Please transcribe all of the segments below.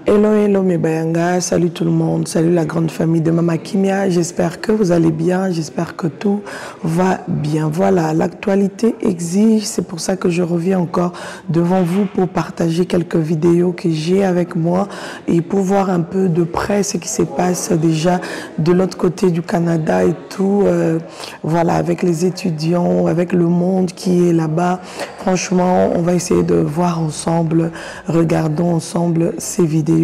Hello, hello mes bayanga, salut tout le monde, salut la grande famille de Mama Kimia, j'espère que vous allez bien, j'espère que tout va bien. Voilà, l'actualité exige, c'est pour ça que je reviens encore devant vous pour partager quelques vidéos que j'ai avec moi et pour voir un peu de près ce qui se passe déjà de l'autre côté du Canada et tout, voilà, avec les étudiants, avec le monde qui est là-bas. Franchement, on va essayer de voir ensemble, regardons ensemble ces vidéos.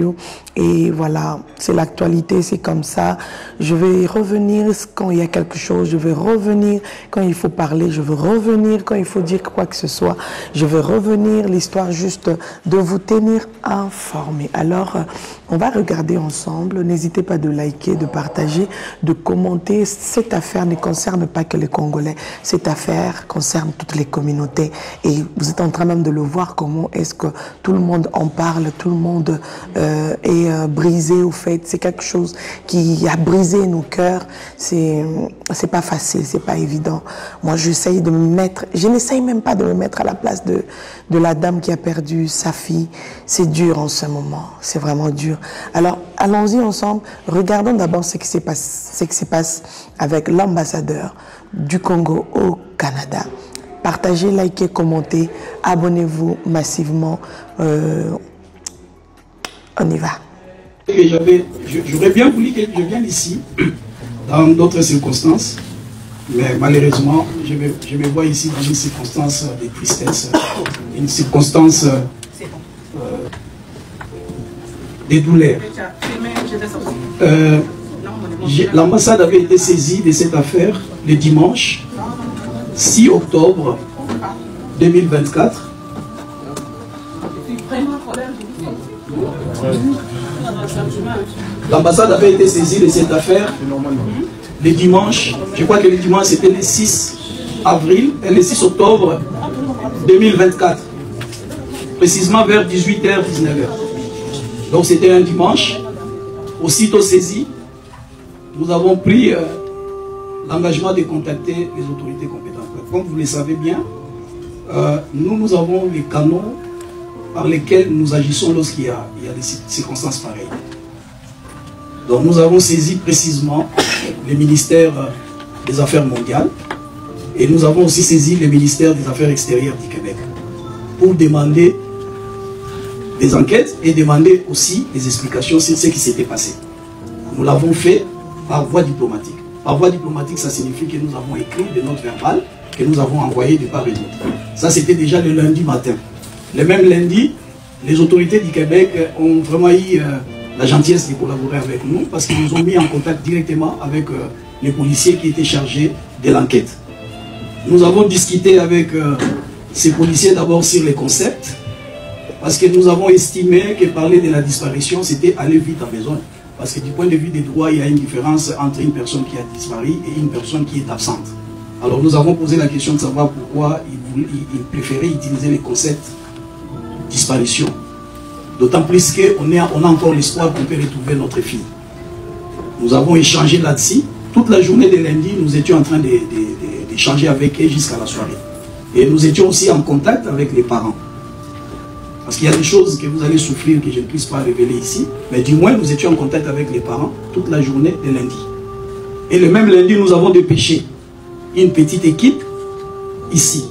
Et voilà, c'est l'actualité, c'est comme ça. Je vais revenir quand il y a quelque chose, je vais revenir quand il faut parler, je veux revenir quand il faut dire quoi que ce soit. Je vais revenir, l'histoire juste de vous tenir informés. Alors, on va regarder ensemble. N'hésitez pas de liker, de partager, de commenter. Cette affaire ne concerne pas que les Congolais. Cette affaire concerne toutes les communautés. Et vous êtes en train même de le voir, comment est-ce que tout le monde en parle, tout le monde est brisé au fait. C'est quelque chose qui a brisé nos cœurs. C'est pas facile, c'est pas évident. Moi, j'essaye de me mettre, je n'essaye même pas de me mettre à la place de la dame qui a perdu sa fille. C'est dur en ce moment, c'est vraiment dur. Alors, allons-y ensemble. Regardons d'abord ce qui se passe avec l'ambassadeur du Congo au Canada. Partagez, likez, commentez, abonnez-vous massivement. On y va. J'aurais bien voulu que je vienne ici, dans d'autres circonstances, mais malheureusement, je me vois ici dans une circonstance de tristesse, une circonstance de douleur. L'ambassade avait été saisie de cette affaire le dimanche 6 octobre 2024. L'ambassade avait été saisie de cette affaire le dimanche, je crois que le dimanche c'était le 6 avril et le 6 octobre 2024, précisément vers 18h, 19h. Donc c'était un dimanche. Aussitôt saisi, nous avons pris l'engagement de contacter les autorités compétentes. Comme vous le savez bien, nous avons les canaux par lesquels nous agissons lorsqu'il y a des circonstances pareilles. Donc nous avons saisi précisément le ministère des Affaires mondiales et nous avons aussi saisi le ministère des Affaires extérieures du Québec pour demander des enquêtes et demander aussi des explications sur ce qui s'était passé. Nous l'avons fait par voie diplomatique. Par voie diplomatique, ça signifie que nous avons écrit des notes verbales que nous avons envoyées de part et d'autre. Ça, c'était déjà le lundi matin. Le même lundi, les autorités du Québec ont vraiment eu la gentillesse de collaborer avec nous parce qu'ils nous ont mis en contact directement avec les policiers qui étaient chargés de l'enquête. Nous avons discuté avec ces policiers d'abord sur les concepts parce que nous avons estimé que parler de la disparition, c'était aller vite en besoin. Parce que du point de vue des droits, il y a une différence entre une personne qui a disparu et une personne qui est absente. Alors nous avons posé la question de savoir pourquoi ils préféraient utiliser les concepts disparition. D'autant plus qu'on a encore l'espoir qu'on peut retrouver notre fille. Nous avons échangé là-dessus. Toute la journée de lundi, nous étions en train d'échanger avec eux jusqu'à la soirée. Et nous étions aussi en contact avec les parents. Parce qu'il y a des choses que vous allez souffrir que je ne puisse pas révéler ici. Mais du moins, nous étions en contact avec les parents toute la journée de lundi. Et le même lundi, nous avons dépêché une petite équipe ici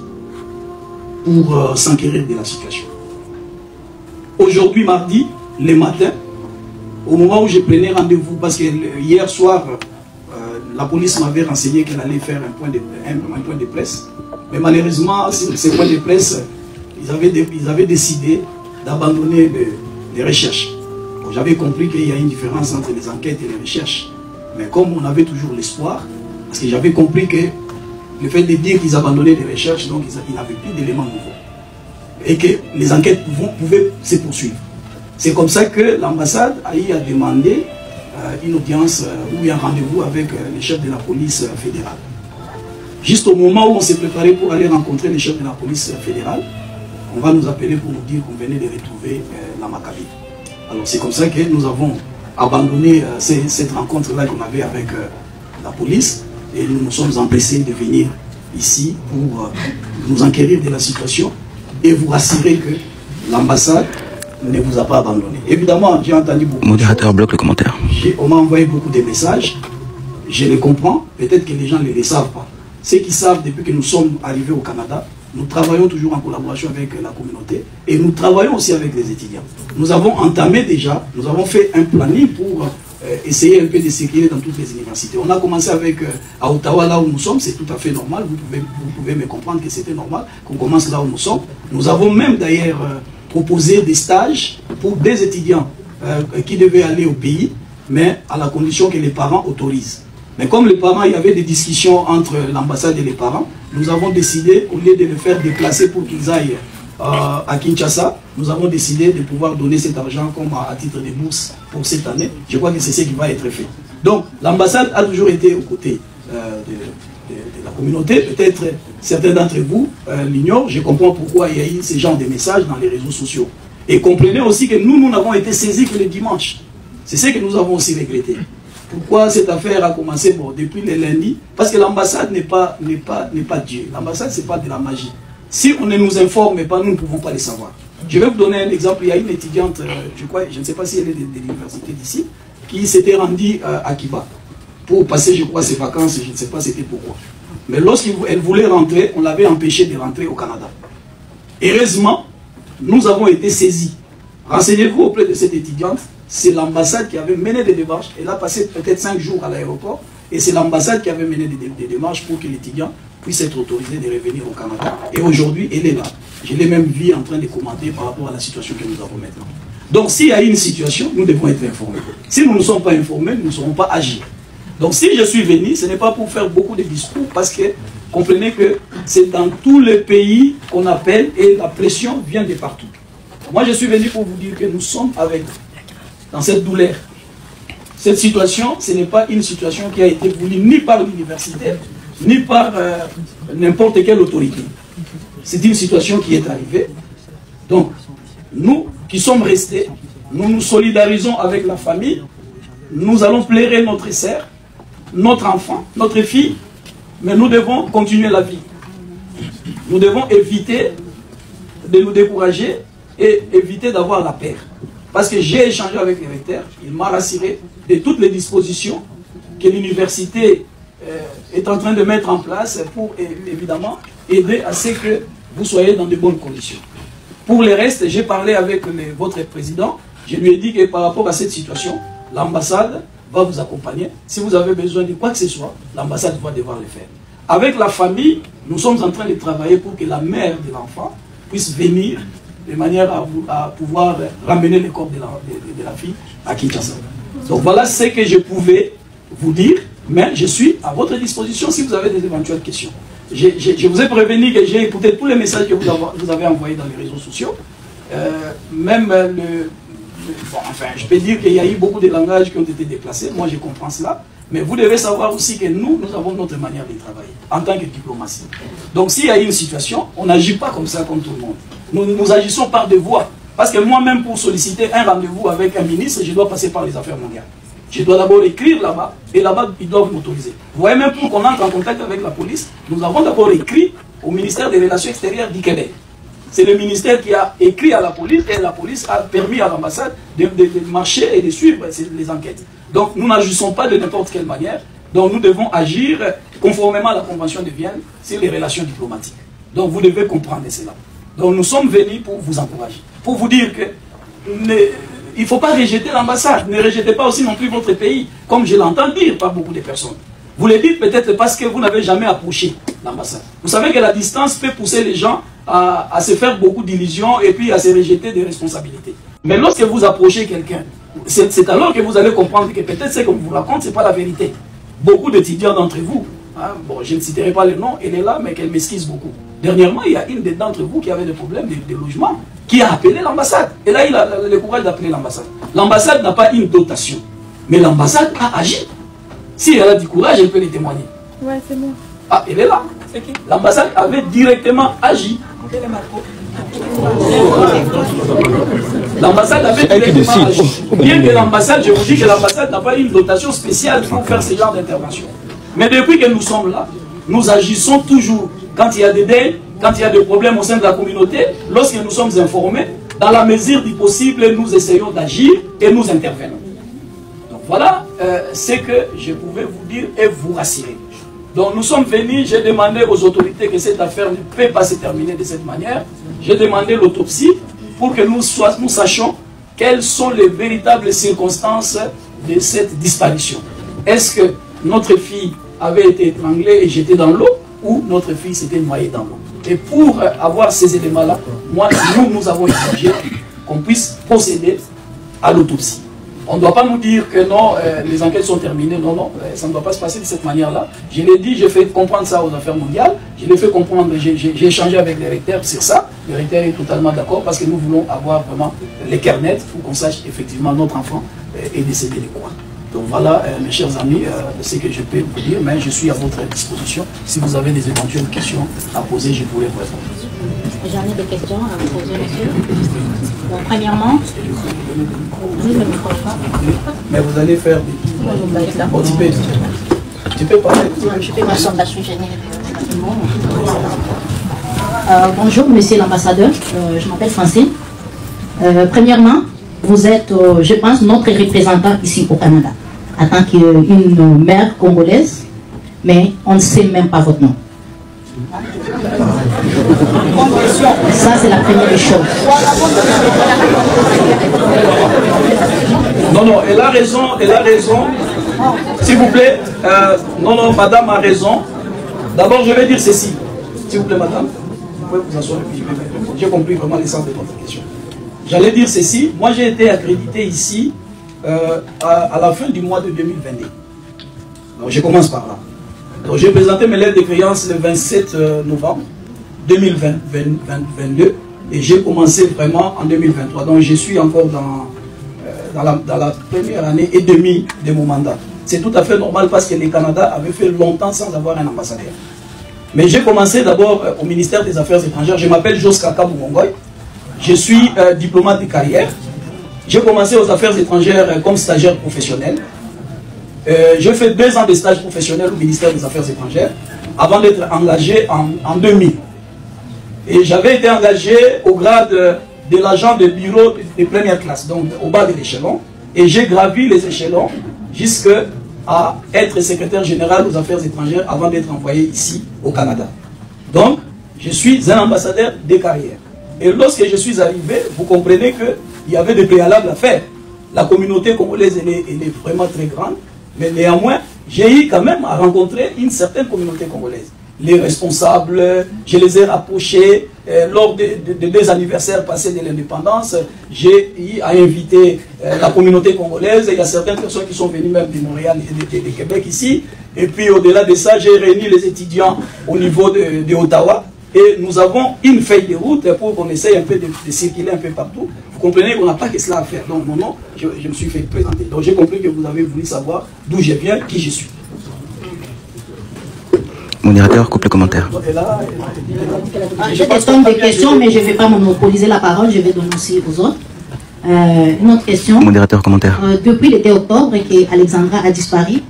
pour s'enquérir de la situation. Aujourd'hui, mardi, le matin, au moment où je prenais rendez-vous, parce que hier soir, la police m'avait renseigné qu'elle allait faire un point de presse. Mais malheureusement, ces points de presse, ils avaient décidé d'abandonner les recherches. J'avais compris qu'il y a une différence entre les enquêtes et les recherches. Mais comme on avait toujours l'espoir, parce que j'avais compris que le fait de dire qu'ils abandonnaient les recherches, donc ils n'avaient plus d'éléments nouveaux. Et que les enquêtes pouvaient se poursuivre. C'est comme ça que l'ambassade a demandé une audience ou un rendez-vous avec le chef de la police fédérale. Juste au moment où on s'est préparé pour aller rencontrer le chef de la police fédérale, on va nous appeler pour nous dire qu'on venait de retrouver la Maccabi. Alors c'est comme ça que nous avons abandonné cette rencontre-là qu'on avait avec la police et nous nous sommes empressés de venir ici pour nous enquérir de la situation et vous rassurer que l'ambassade ne vous a pas abandonné. Évidemment, j'ai entendu beaucoup. Modérateur bloque le commentaire. On m'a envoyé beaucoup de messages. Je les comprends. Peut-être que les gens ne les savent pas. Ceux qui savent, depuis que nous sommes arrivés au Canada, nous travaillons toujours en collaboration avec la communauté et nous travaillons aussi avec les étudiants. Nous avons entamé déjà, nous avons fait un planning pour essayer un peu de circuler dans toutes les universités. On a commencé avec à Ottawa, là où nous sommes, c'est tout à fait normal. Vous pouvez me comprendre que c'était normal qu'on commence là où nous sommes. Nous avons même d'ailleurs proposé des stages pour des étudiants qui devaient aller au pays, mais à la condition que les parents autorisent. Mais comme les parents, il y avait des discussions entre l'ambassade et les parents, nous avons décidé, au lieu de les faire déplacer pour qu'ils aillent à Kinshasa, nous avons décidé de pouvoir donner cet argent comme à titre de bourse pour cette année. Je crois que c'est ce qui va être fait. Donc l'ambassade a toujours été aux côtés de la communauté. Peut-être certains d'entre vous l'ignorent. Je comprends pourquoi il y a eu ce genre de messages dans les réseaux sociaux. Et comprenez aussi que nous n'avons été saisis que le dimanche. C'est ce que nous avons aussi regretté. Pourquoi cette affaire a commencé depuis le lundi? Parce que l'ambassade n'est pas Dieu. L'ambassade, ce n'est pas de la magie. Si on ne nous informe pas, nous ne pouvons pas le savoir. Je vais vous donner un exemple. Il y a une étudiante, je ne sais pas si elle est de l'université d'ici, qui s'était rendue à Kiba pour passer, je crois, ses vacances. Je ne sais pas c'était pourquoi. Mais lorsqu'elle voulait rentrer, on l'avait empêchée de rentrer au Canada. Heureusement, nous avons été saisis. Renseignez-vous auprès de cette étudiante. C'est l'ambassade qui avait mené des démarches. Elle a passé peut-être 5 jours à l'aéroport. Et c'est l'ambassade qui avait mené des démarches pour que l'étudiant puisse être autorisé de revenir au Canada. Et aujourd'hui, elle est là. Je l'ai même vu en train de commenter par rapport à la situation que nous avons maintenant. Donc s'il y a une situation, nous devons être informés. Si nous ne sommes pas informés, nous ne saurons pas agir. Donc si je suis venu, ce n'est pas pour faire beaucoup de discours, parce que comprenez que c'est dans tous les pays qu'on appelle et la pression vient de partout. Moi je suis venu pour vous dire que nous sommes avec vous dans cette douleur. Cette situation, ce n'est pas une situation qui a été voulue ni par l'université, ni par n'importe quelle autorité. C'est une situation qui est arrivée. Donc, nous qui sommes restés, nous nous solidarisons avec la famille, nous allons plairer notre sœur, notre enfant, notre fille, mais nous devons continuer la vie. Nous devons éviter de nous décourager et éviter d'avoir la peur. Parce que j'ai échangé avec le recteur, il m'a rassuré de toutes les dispositions que l'université est en train de mettre en place pour évidemment aider à ce que vous soyez dans de bonnes conditions. Pour le reste, j'ai parlé avec votre président, je lui ai dit que par rapport à cette situation, l'ambassade va vous accompagner. Si vous avez besoin de quoi que ce soit, l'ambassade va devoir le faire. Avec la famille, nous sommes en train de travailler pour que la mère de l'enfant puisse venir de manière à pouvoir ramener le corps de la fille à Kinshasa. Donc voilà ce que je pouvais vous dire, mais je suis à votre disposition si vous avez des éventuelles questions. Je vous ai prévenu que j'ai écouté tous les messages que vous avez envoyés dans les réseaux sociaux. Même bon, enfin, je peux dire qu'il y a eu beaucoup de langages qui ont été déplacés. Moi, je comprends cela. Mais vous devez savoir aussi que nous avons notre manière de travailler en tant que diplomatie. Donc, s'il y a une situation, on n'agit pas comme ça comme tout le monde. Nous agissons par devoir. Parce que moi-même, pour solliciter un rendez-vous avec un ministre, je dois passer par les affaires mondiales. Je dois d'abord écrire là-bas, et là-bas, ils doivent m'autoriser. Vous voyez, même pour qu'on entre en contact avec la police, nous avons d'abord écrit au ministère des Relations extérieures du Québec. C'est le ministère qui a écrit à la police, et la police a permis à l'ambassade de marcher et de suivre les enquêtes. Donc, nous n'agissons pas de n'importe quelle manière. Donc, nous devons agir conformément à la Convention de Vienne sur les relations diplomatiques. Donc, vous devez comprendre cela. Donc, nous sommes venus pour vous encourager, pour vous dire que il ne faut pas rejeter l'ambassade. Ne rejetez pas aussi non plus votre pays, comme je l'entends dire par beaucoup de personnes. Vous le dites peut-être parce que vous n'avez jamais approché l'ambassade. Vous savez que la distance peut pousser les gens à se faire beaucoup d'illusions et puis à se rejeter des responsabilités. Mais lorsque vous approchez quelqu'un, c'est alors que vous allez comprendre que peut-être ce qu'on vous raconte, ce n'est pas la vérité. Beaucoup d'étudiants d'entre vous, hein, bon, je ne citerai pas le nom, elle est là, mais qu'elle m'esquisse beaucoup. Dernièrement, il y a une d'entre vous qui avait des problèmes de logement, qui a appelé l'ambassade. Et là, il a le courage d'appeler l'ambassade. L'ambassade n'a pas une dotation, mais l'ambassade a agi. Si elle a du courage, elle peut les témoigner. Ouais, c'est moi. Ah, elle est là. L'ambassade avait directement agi. L'ambassade avait directement agi. Bien que l'ambassade, je vous dis que l'ambassade n'a pas une dotation spéciale pour faire ce genre d'intervention. Mais depuis que nous sommes là, nous agissons toujours. Quand il y a des délais, quand il y a des problèmes au sein de la communauté, lorsque nous sommes informés, dans la mesure du possible, nous essayons d'agir et nous intervenons. Donc voilà ce que je pouvais vous dire et vous rassurer. Donc nous sommes venus, j'ai demandé aux autorités que cette affaire ne peut pas se terminer de cette manière. J'ai demandé l'autopsie pour que nous sachions quelles sont les véritables circonstances de cette disparition. Est-ce que notre fille avait été étranglée et jetée dans l'eau ou notre fille s'était noyée dans l'eau? Et pour avoir ces éléments-là, nous avons exigé qu'on puisse procéder à l'autopsie. On ne doit pas nous dire que non, les enquêtes sont terminées. Non, non, ça ne doit pas se passer de cette manière-là. Je l'ai dit, j'ai fait comprendre ça aux affaires mondiales. Je l'ai fait comprendre, j'ai échangé avec les recteurs sur ça. Le recteur est totalement d'accord parce que nous voulons avoir vraiment les cœurs nets pour qu'on sache effectivement notre enfant est décédé de quoi. Donc voilà, mes chers amis, ce que je peux vous dire, mais je suis à votre disposition. Si vous avez des éventuelles questions à poser, je pourrais vous répondre. J'en ai des questions à vous poser, monsieur. Bon, premièrement, mais vous allez faire des... Bon, tu peux parler. Je fais ma sondation générale. Bonjour, monsieur l'ambassadeur. Je m'appelle Francine. Premièrement, vous êtes, je pense, notre représentant ici au Canada, en tant qu'une mère congolaise, mais on ne sait même pas votre nom. Ça, c'est la première chose. Non, non, elle a raison, S'il vous plaît, non, madame a raison. D'abord, je vais dire ceci. S'il vous plaît, madame, vous pouvez vous asseoir et puis je vais répondre. J'ai compris vraiment l'essence de votre question. J'allais dire ceci. Moi, j'ai été accrédité ici à la fin du mois de 2022. Donc, je commence par là. Donc, j'ai présenté mes lettres de créance le 27 novembre 2022 et j'ai commencé vraiment en 2023. Donc, je suis encore dans la première année et demie de mon mandat. C'est tout à fait normal parce que le Canada avait fait longtemps sans avoir un ambassadeur. Mais j'ai commencé d'abord au ministère des Affaires étrangères. Je m'appelle Joska Kabou-Mongoy. Je suis diplomate de carrière. J'ai commencé aux affaires étrangères comme stagiaire professionnel. J'ai fait 2 ans de stage professionnel au ministère des Affaires étrangères avant d'être engagé en 2000. Et j'avais été engagé au grade de l'agent de bureau de première classe, donc au bas de l'échelon. Et j'ai gravi les échelons jusqu'à être secrétaire général aux affaires étrangères avant d'être envoyé ici au Canada. Donc, je suis un ambassadeur de carrière. Et lorsque je suis arrivé, vous comprenez qu'il y avait des préalables à faire. La communauté congolaise, elle est vraiment très grande. Mais néanmoins, j'ai eu quand même à rencontrer une certaine communauté congolaise. Les responsables, je les ai rapprochés lors des 2 anniversaires passés de l'indépendance. J'ai eu à inviter la communauté congolaise. Il y a certaines personnes qui sont venues même de Montréal et de Québec ici. Et puis au-delà de ça, j'ai réuni les étudiants au niveau de Ottawa. Et nous avons une feuille de route pour qu'on essaye un peu de circuler un peu partout. Vous comprenez qu'on n'a pas que cela à faire. Donc, non, je me suis fait présenter. Donc, j'ai compris que vous avez voulu savoir d'où je viens, qui je suis. Modérateur, coupe le commentaire. J'ai des questions, mais je ne vais pas monopoliser la parole. Je vais donner aussi aux autres. Une autre question. Modérateur, commentaire. Depuis l'été octobre et qu'Alexandra a disparu,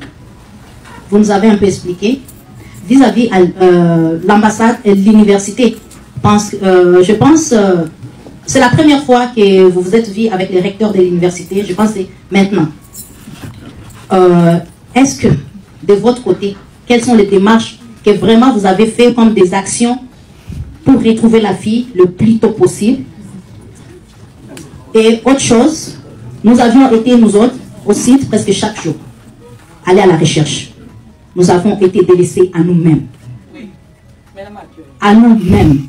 vous nous avez un peu expliqué. Vis-à-vis l'ambassade et l'université, je pense c'est la première fois que vous vous êtes vu avec les recteurs de l'université, je pense que c'est maintenant. Est-ce que, de votre côté, quelles sont les démarches que vraiment vous avez fait comme des actions pour retrouver la fille le plus tôt possible? Et autre chose, nous avions été, nous autres, au site presque chaque jour, aller à la recherche. Nous avons été délaissés à nous-mêmes. À nous-mêmes.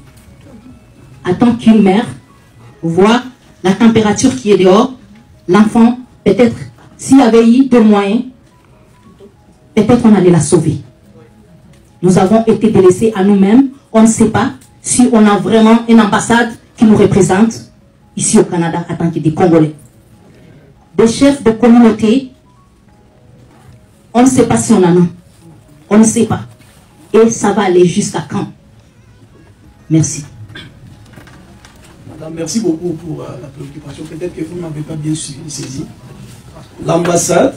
En tant qu'une mère, voir la température qui est dehors, l'enfant, peut-être, s'il y avait eu 2 moyens, peut-être on allait la sauver. Nous avons été délaissés à nous-mêmes. On ne sait pas si on a vraiment une ambassade qui nous représente ici au Canada en tant que des Congolais. Des chefs de communauté, on ne sait pas si on en a. On ne sait pas. Et ça va aller jusqu'à quand? Merci. Madame, merci beaucoup pour la préoccupation. Peut-être que vous ne m'avez pas bien saisi. L'ambassade,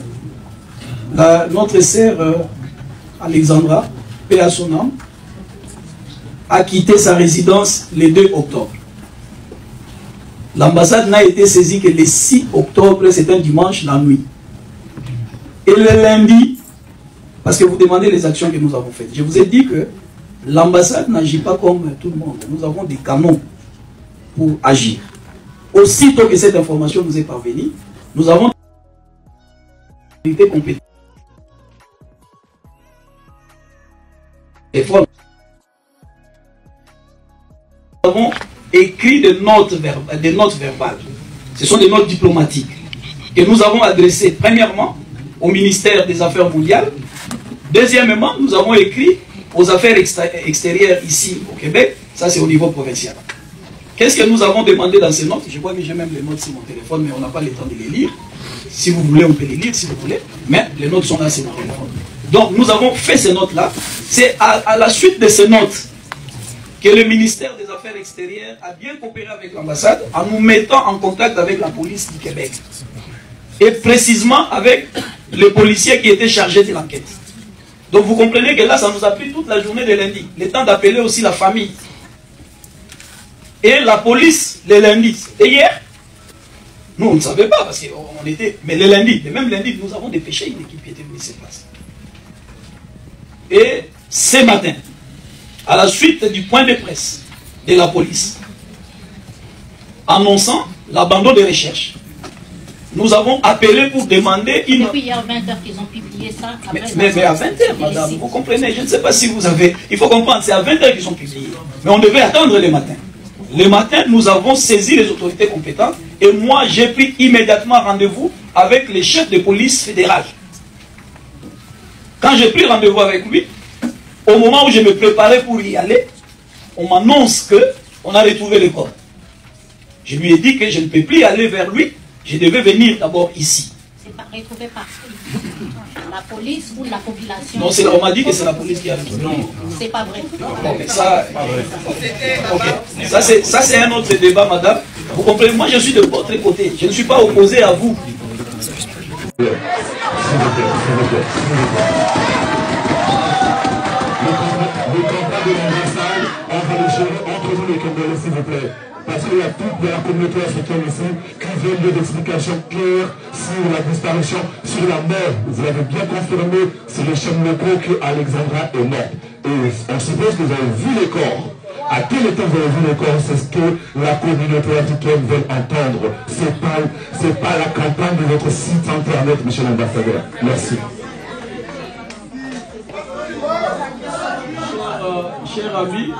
notre sœur Alexandra, paix à son âme, a quitté sa résidence le 2 octobre. L'ambassade n'a été saisie que le 6 octobre, c'est un dimanche, la nuit. Et le lundi, parce que vous demandez les actions que nous avons faites, je vous ai dit que l'ambassade n'agit pas comme tout le monde. Nous avons des canons pour agir. Aussitôt que cette information nous est parvenue, nous avons été compétents. Nous avons écrit des notes verbales. Ce sont des notes diplomatiques que nous avons adressées premièrement au ministère des Affaires mondiales. Deuxièmement, nous avons écrit aux affaires extérieures ici au Québec. Ça, c'est au niveau provincial. Qu'est-ce que nous avons demandé dans ces notes? Je crois que j'ai même les notes sur mon téléphone, mais on n'a pas le temps de les lire. Si vous voulez, on peut les lire si vous voulez. Mais les notes sont là sur mon téléphone. Donc, nous avons fait ces notes-là. C'est à la suite de ces notes que le ministère des Affaires extérieures a bien coopéré avec l'ambassade en nous mettant en contact avec la police du Québec. Et précisément avec le policier qui était chargé de l'enquête. Donc vous comprenez que là, ça nous a pris toute la journée de lundi. Le temps d'appeler aussi la famille. Et la police, le lundi. Et hier, nous, on ne savait pas parce qu'on était... Mais le lundi, le même lundi, nous avons dépêché une équipe qui était venue sur place. Et ce matin, à la suite du point de presse de la police, annonçant l'abandon des recherches, nous avons appelé pour demander une... Depuis hier 20h qu'ils ont publié ça. Mais à 20h, madame, vous comprenez, je ne sais pas si vous avez... Il faut comprendre, c'est à 20h qu'ils ont publié. Mais on devait attendre le matin. Le matin, nous avons saisi les autorités compétentes et moi, j'ai pris immédiatement rendez-vous avec les chefs de police fédérale. Quand j'ai pris rendez-vous avec lui, au moment où je me préparais pour y aller, on m'annonce qu'on a retrouvé le corps. Je lui ai dit que je ne peux plus aller vers lui, je devais venir d'abord ici. C'est pas retrouvé par la police ou la population? Non, on m'a dit que c'est la police qui a retrouvé. Non, c'est pas vrai. Bon, mais ça, okay. Ça c'est un autre débat, madame. Vous comprenez, moi je suis de votre côté. Je ne suis pas opposé à vous. Le combat de l'ambassade, on va le gérer entre nous les Congolais, s'il vous plaît. Parce qu'il y a toute la communauté africaine ici qui veut des explications claires sur la disparition, sur la mort. Vous l'avez bien confirmé, c'est les chaînes locaux que Alexandra est morte. Et on suppose que vous avez vu les corps. À quel état vous avez vu les corps? C'est ce que la communauté africaine veut entendre. C'est pas la campagne de votre site internet, monsieur l'ambassadeur. Merci. Cher ami,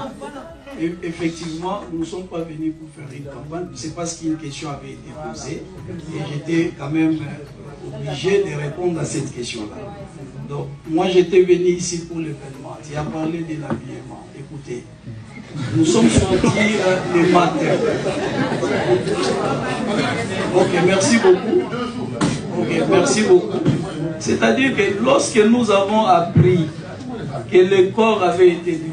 effectivement, nous ne sommes pas venus pour faire une campagne. C'est parce qu'une question avait été posée et j'étais quand même obligé de répondre à cette question-là. Donc, moi j'étais venu ici pour l'événement. Tu as parlé de l'habillement. Écoutez, nous sommes sortis le matin. Ok, merci beaucoup. Ok, merci beaucoup. C'est-à-dire que lorsque nous avons appris que le corps avait été découvert,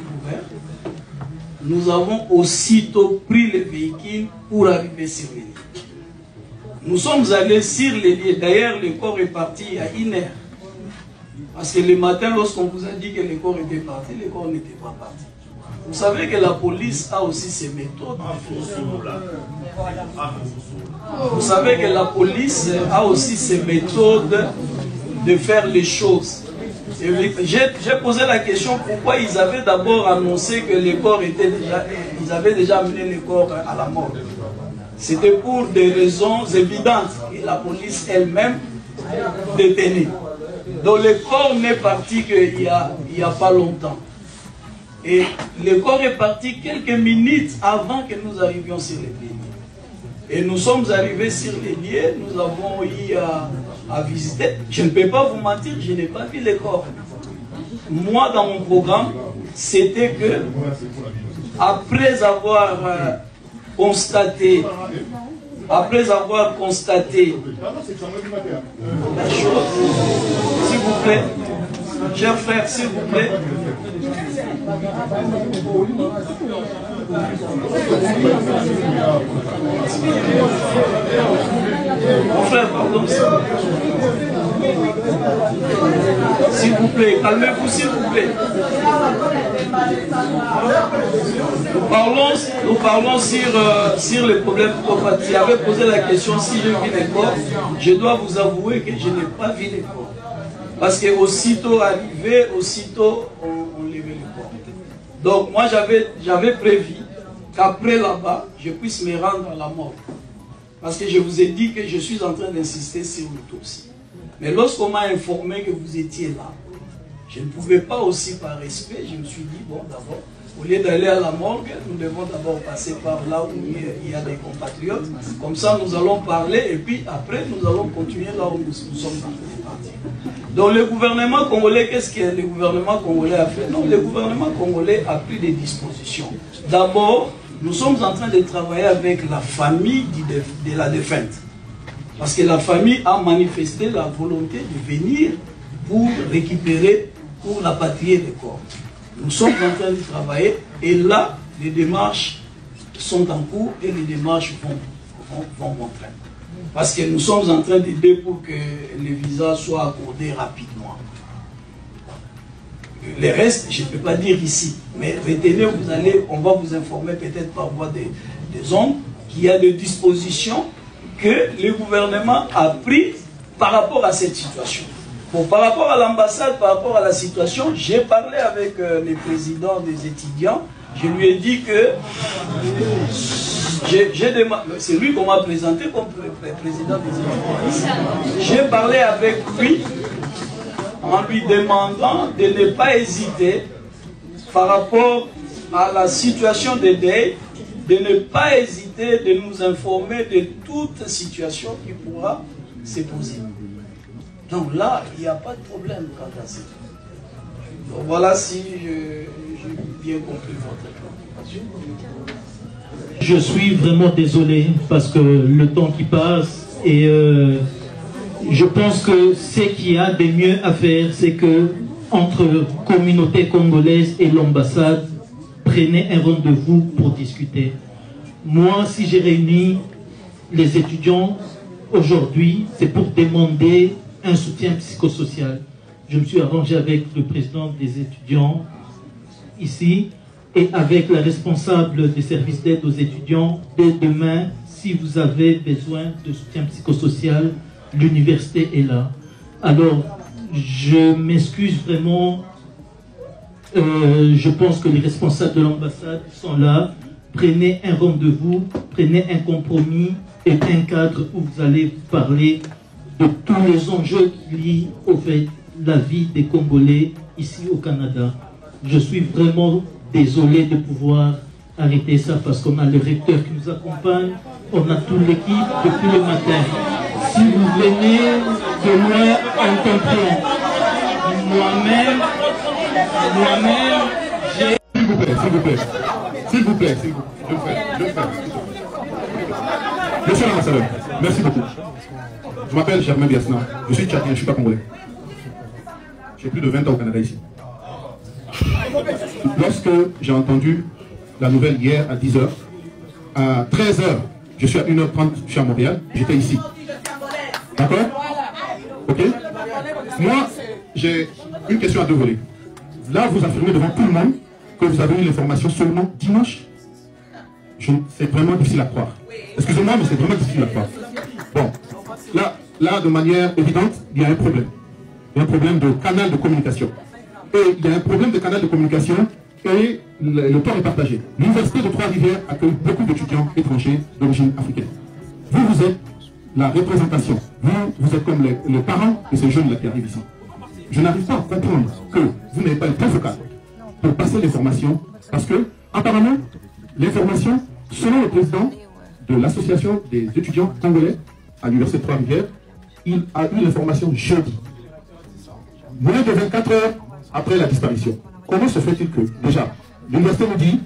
nous avons aussitôt pris le véhicule pour arriver sur les lieux. Nous sommes allés sur les lieux. D'ailleurs, le corps est parti à 1 heure. Parce que le matin, lorsqu'on vous a dit que le corps était parti, le corps n'était pas parti. Vous savez que la police a aussi ses méthodes. Vous savez que la police a aussi ses méthodes de faire les choses. J'ai posé la question pourquoi ils avaient d'abord annoncé que les corps étaient déjà... Ils avaient déjà amené les corps à la mort. C'était pour des raisons évidentes que la police elle-même détenait. Donc le corps n'est parti qu'il n'y a pas longtemps. Et le corps est parti quelques minutes avant que nous arrivions sur les lieux. Et nous sommes arrivés sur les lieux, nous avons eu à visiter. Je ne peux pas vous mentir, je n'ai pas vu les corps. Moi, dans mon programme, c'était que, après avoir constaté la chose, s'il vous plaît, chers frères, s'il vous plaît, mon frère, pardon. S'il vous plaît, calmez-vous, s'il vous plaît. Nous parlons sur les problèmes. Tu avais posé la question si j'ai vu les corps. Je dois vous avouer que je n'ai pas vu les corps. Parce que aussitôt arrivé, aussitôt on levait les corps. Donc moi j'avais prévu qu'après là-bas, je puisse me rendre à la mort. Parce que je vous ai dit que je suis en train d'insister sur l'autopsie. Mais lorsqu'on m'a informé que vous étiez là, je ne pouvais pas aussi par respect, je me suis dit, bon d'abord, au lieu d'aller à la morgue, nous devons d'abord passer par là où il y a des compatriotes. Comme ça, nous allons parler et puis après, nous allons continuer là où nous sommes en train de partir. Donc le gouvernement congolais, qu'est-ce que le gouvernement congolais a fait? Non, le gouvernement congolais a pris des dispositions. D'abord, nous sommes en train de travailler avec la famille de la défunte. Parce que la famille a manifesté la volonté de venir pour récupérer, pour rapatrier les corps. Nous sommes en train de travailler et là, les démarches sont en cours et les démarches vont montrer. Parce que nous sommes en train d'aider pour que les visas soient accordés rapidement. Le reste, je ne peux pas dire ici. Mais retenez, on va vous informer peut-être par voie des ondes qu'il y a des dispositions que le gouvernement a prises par rapport à cette situation. Bon, par rapport à l'ambassade, par rapport à la situation, j'ai parlé avec le président des étudiants. Je lui ai dit que c'est lui qu'on m'a présenté comme président des étudiants. J'ai parlé avec lui en lui demandant de ne pas hésiter par rapport à la situation de deuil, de ne pas hésiter de nous informer de toute situation qui pourra se poser. Donc là, il n'y a pas de problème quant à ça. Donc voilà si j'ai bien compris votre préoccupation. Je suis vraiment désolé parce que le temps qui passe et je pense que ce qu'il y a de mieux à faire, c'est que entre communauté congolaise et l'ambassade, prenez un rendez-vous pour discuter. Moi, si j'ai réuni les étudiants aujourd'hui, c'est pour demander un soutien psychosocial. Je me suis arrangé avec le président des étudiants ici et avec la responsable des services d'aide aux étudiants. Dès demain, si vous avez besoin de soutien psychosocial, l'université est là. Alors, je m'excuse vraiment. Je pense que les responsables de l'ambassade sont là. Prenez un rendez-vous, prenez un compromis et un cadre où vous allez parler de tous les enjeux qui lient au fait la vie des Congolais ici au Canada. Je suis vraiment désolé de pouvoir arrêter ça parce qu'on a le recteur qui nous accompagne, on a toute l'équipe depuis le matin. Si vous venez de loin, on comprend. Moi-même, j'ai... S'il vous plaît, s'il vous plaît, je le fais. Monsieur l'ambassadeur, merci beaucoup. Je m'appelle Germain Biasna, je suis tchadien, je ne suis pas congolais. J'ai plus de 20 ans au Canada ici. Lorsque j'ai entendu la nouvelle hier à 10h, à 13h, je suis à 1h30, je suis à Montréal, j'étais ici. D'accord? Ok? Moi, j'ai une question à deux volets. Là, vous affirmez devant tout le monde que vous avez eu l'information seulement dimanche. C'est vraiment difficile à croire. Excusez-moi, mais c'est vraiment difficile à croire. Bon, là, de manière évidente, il y a un problème. Il y a un problème de canal de communication. Et il y a un problème de canal de communication et le temps est partagé. L'université de Trois-Rivières accueille beaucoup d'étudiants étrangers d'origine africaine. Vous êtes la représentation. Vous êtes comme les parents de ces jeunes-là qui arrivent ici. Je n'arrive pas à comprendre que vous n'avez pas le temps vocal pour passer l'information parce que, apparemment, l'information, selon le président de l'association des étudiants congolais à l'université de Trois-Rivières, il a eu l'information jeudi. Moins de 24 heures après la disparition. Comment se fait-il que, déjà, l'université nous dit,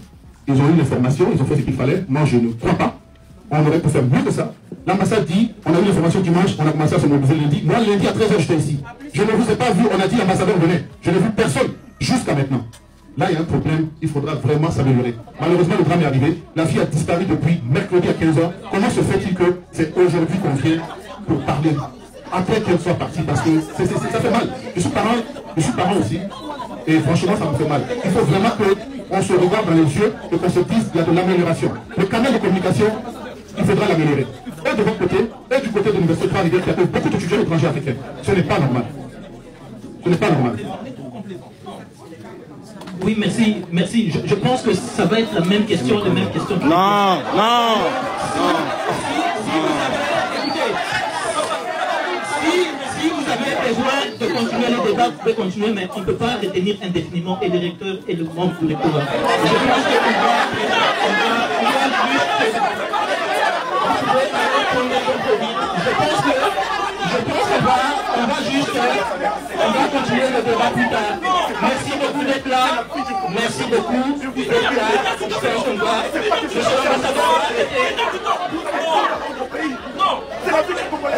ils ont eu l'information, ils ont fait ce qu'il fallait, moi je ne crois pas, on aurait pu faire mieux que ça. L'ambassade dit, on a eu l'information dimanche, on a commencé à se mobiliser lundi. Moi, lundi à 13h, j'étais ici. Je ne vous ai pas vu, on a dit l'ambassadeur venait. Je n'ai vu personne jusqu'à maintenant. Là, il y a un problème, il faudra vraiment s'améliorer. Malheureusement, le drame est arrivé. La fille a disparu depuis mercredi à 15h. Comment se fait-il que c'est aujourd'hui qu'on vient pour parler après qu'elle soit partie, parce que ça fait mal. Je suis parent aussi, et franchement, ça me fait mal. Il faut vraiment qu'on se regarde dans les yeux et qu'on se dise qu'il y a de l'amélioration. Le canal de communication, il faudra l'améliorer. Et de votre côté, et du côté de l'Université 3 Rivières, qui accueille beaucoup d'étudiants étrangers africains. Ce n'est pas normal. Ce n'est pas normal. Oui, merci, merci. Je pense que ça va être la même question, les mêmes questions. Non. Si vous avez besoin de continuer le débat, vous pouvez continuer, mais on ne peut pas retenir indéfiniment et le recteur et le membre du rectorat. Je pense qu'on va continuer le débat plus tard. Merci beaucoup d'être là. Merci beaucoup d'être là. Je pense qu'on va. Je serai ambassadeur. Non, c'est la vie des Congolais.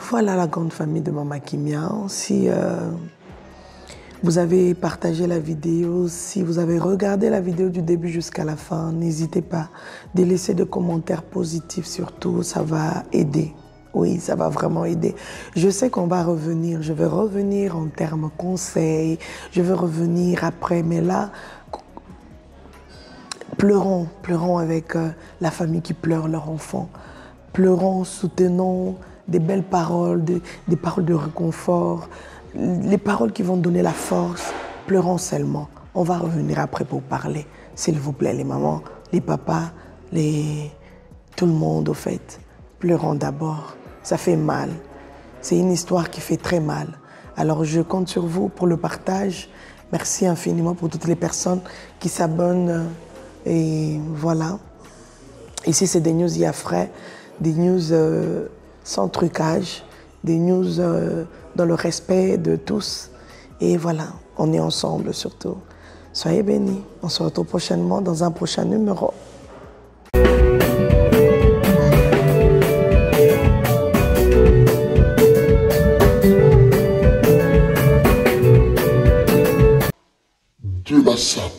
Voilà la grande famille de Mama Kimia. Si vous avez partagé la vidéo, si vous avez regardé la vidéo du début jusqu'à la fin, n'hésitez pas de laisser des commentaires positifs surtout, ça va aider. Oui, ça va vraiment aider. Je sais qu'on va revenir, je vais revenir en termes conseils, je vais revenir après, mais là, pleurons avec la famille qui pleure leur enfant. Pleurons, soutenons des belles paroles, des paroles de réconfort, les paroles qui vont donner la force. Pleurons seulement. On va revenir après pour parler, s'il vous plaît, les mamans, les papas, tout le monde au fait. Pleurons d'abord. Ça fait mal. C'est une histoire qui fait très mal. Alors je compte sur vous pour le partage. Merci infiniment pour toutes les personnes qui s'abonnent. Et voilà. Ici, c'est des news il y a frais, des news sans trucage, des news dans le respect de tous. Et voilà, on est ensemble surtout. Soyez bénis. On se retrouve prochainement dans un prochain numéro. Dieu la sape.